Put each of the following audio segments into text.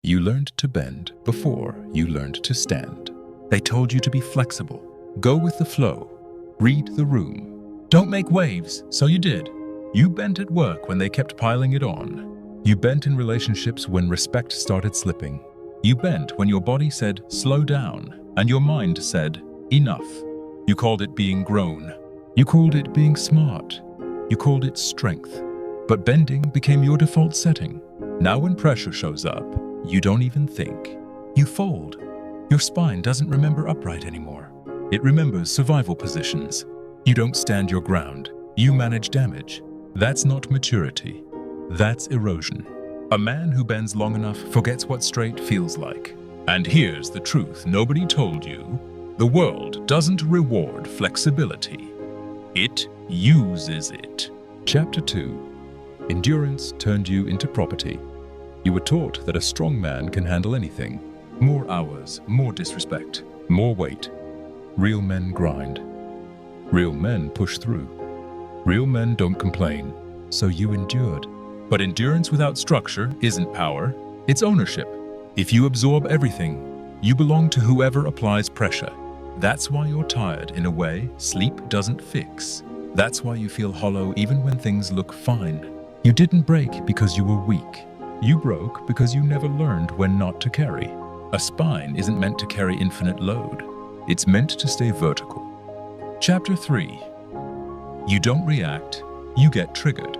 You learned to bend before you learned to stand. They told you to be flexible, go with the flow, read the room. Don't make waves, so you did. You bent at work when they kept piling it on. You bent in relationships when respect started slipping. You bent when your body said, slow down, and your mind said, enough. You called it being grown. You called it being smart. You called it strength. But bending became your default setting. Now when pressure shows up, you don't even think. You fold. Your spine doesn't remember upright anymore. It remembers survival positions. You don't stand your ground. You manage damage. That's not maturity. That's erosion. A man who bends long enough forgets what straight feels like. And here's the truth nobody told you. The world doesn't reward flexibility. It uses it. Chapter 2. Endurance turned you into property. You were taught that a strong man can handle anything. More hours, more disrespect, more weight. Real men grind. Real men push through. Real men don't complain. So you endured. But endurance without structure isn't power, it's ownership. If you absorb everything, you belong to whoever applies pressure. That's why you're tired in a way sleep doesn't fix. That's why you feel hollow even when things look fine. You didn't break because you were weak. You broke because you never learned when not to carry. A spine isn't meant to carry infinite load. It's meant to stay vertical. Chapter 3. You don't react, you get triggered.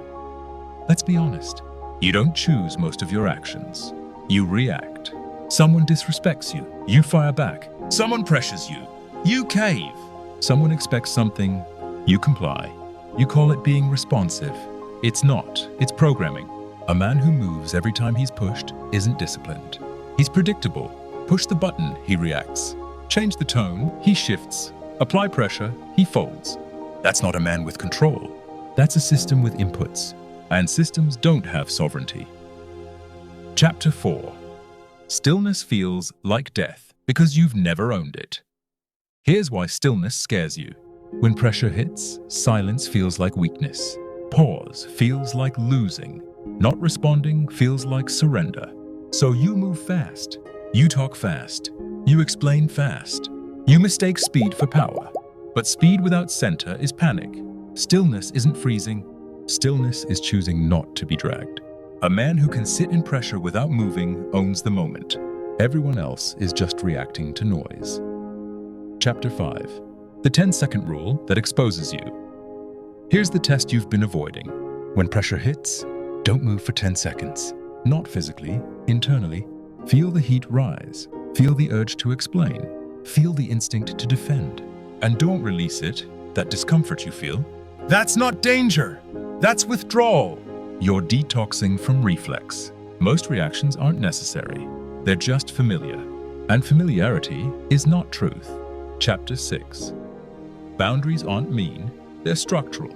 Let's be honest. You don't choose most of your actions. You react. Someone disrespects you. You fire back. Someone pressures you. You cave. Someone expects something. You comply. You call it being responsive. It's not. It's programming. A man who moves every time he's pushed isn't disciplined. He's predictable. Push the button, he reacts. Change the tone, he shifts. Apply pressure, he folds. That's not a man with control. That's a system with inputs. And systems don't have sovereignty. Chapter 4. Stillness feels like death because you've never owned it. Here's why stillness scares you. When pressure hits, silence feels like weakness. Pause feels like losing. Not responding feels like surrender. So you move fast. You talk fast. You explain fast. You mistake speed for power. But speed without center is panic. Stillness isn't freezing. Stillness is choosing not to be dragged. A man who can sit in pressure without moving owns the moment. Everyone else is just reacting to noise. Chapter 5. The 10-second rule that exposes you. Here's the test you've been avoiding. When pressure hits, don't move for 10 seconds. Not physically, internally. Feel the heat rise. Feel the urge to explain. Feel the instinct to defend. And don't release it, that discomfort you feel. That's not danger. That's withdrawal. You're detoxing from reflex. Most reactions aren't necessary. They're just familiar. And familiarity is not truth. Chapter 6. Boundaries aren't mean, they're structural.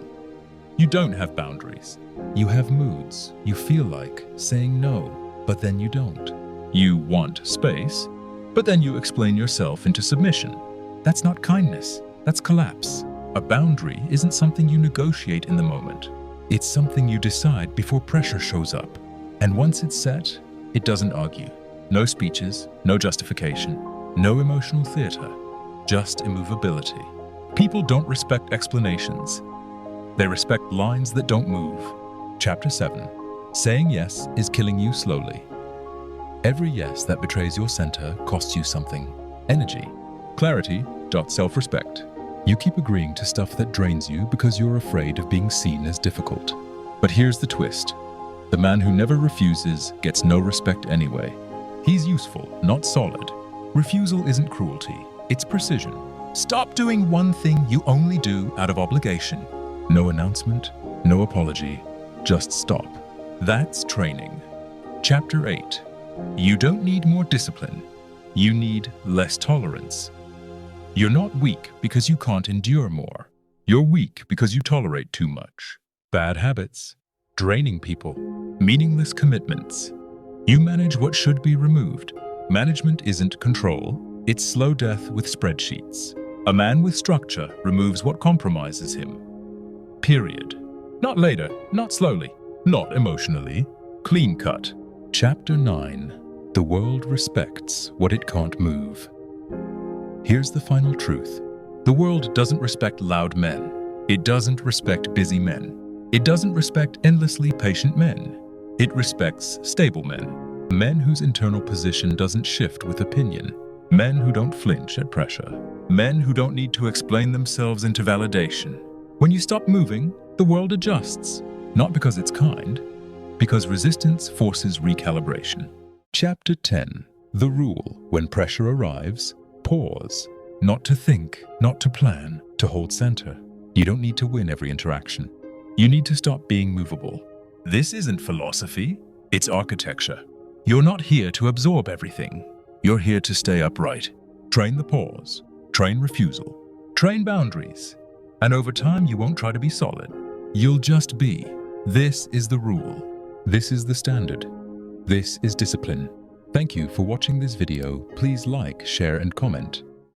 You don't have boundaries. You have moods. You feel like saying no, but then you don't. You want space, but then you explain yourself into submission. That's not kindness, that's collapse. A boundary isn't something you negotiate in the moment. It's something you decide before pressure shows up. And once it's set, it doesn't argue. No speeches, no justification, no emotional theater, just immovability. People don't respect explanations. They respect lines that don't move. Chapter 7. Saying yes is killing you slowly. Every yes that betrays your center costs you something. Energy, clarity, self-respect. You keep agreeing to stuff that drains you because you're afraid of being seen as difficult. But here's the twist. The man who never refuses gets no respect anyway. He's useful, not solid. Refusal isn't cruelty, it's precision. Stop doing one thing you only do out of obligation. No announcement, no apology, just stop. That's training. Chapter 8. You don't need more discipline. You need less tolerance. You're not weak because you can't endure more. You're weak because you tolerate too much. Bad habits, draining people, meaningless commitments. You manage what should be removed. Management isn't control, it's slow death with spreadsheets. A man with structure removes what compromises him. Period. Not later, not slowly, not emotionally. Clean cut. Chapter 9. The world respects what it can't move. Here's the final truth. The world doesn't respect loud men. It doesn't respect busy men. It doesn't respect endlessly patient men. It respects stable men. Men whose internal position doesn't shift with opinion. Men who don't flinch at pressure. Men who don't need to explain themselves into validation. When you stop moving, the world adjusts. Not because it's kind, because resistance forces recalibration. Chapter 10. The rule: when pressure arrives, pause. Not to think, not to plan, to hold center. You don't need to win every interaction. You need to stop being movable. This isn't philosophy, it's architecture. You're not here to absorb everything. You're here to stay upright. Train the pause, train refusal, train boundaries. And over time, you won't try to be solid. You'll just be. This is the rule. This is the standard. This is discipline. Thank you for watching this video. Please like, share, and comment.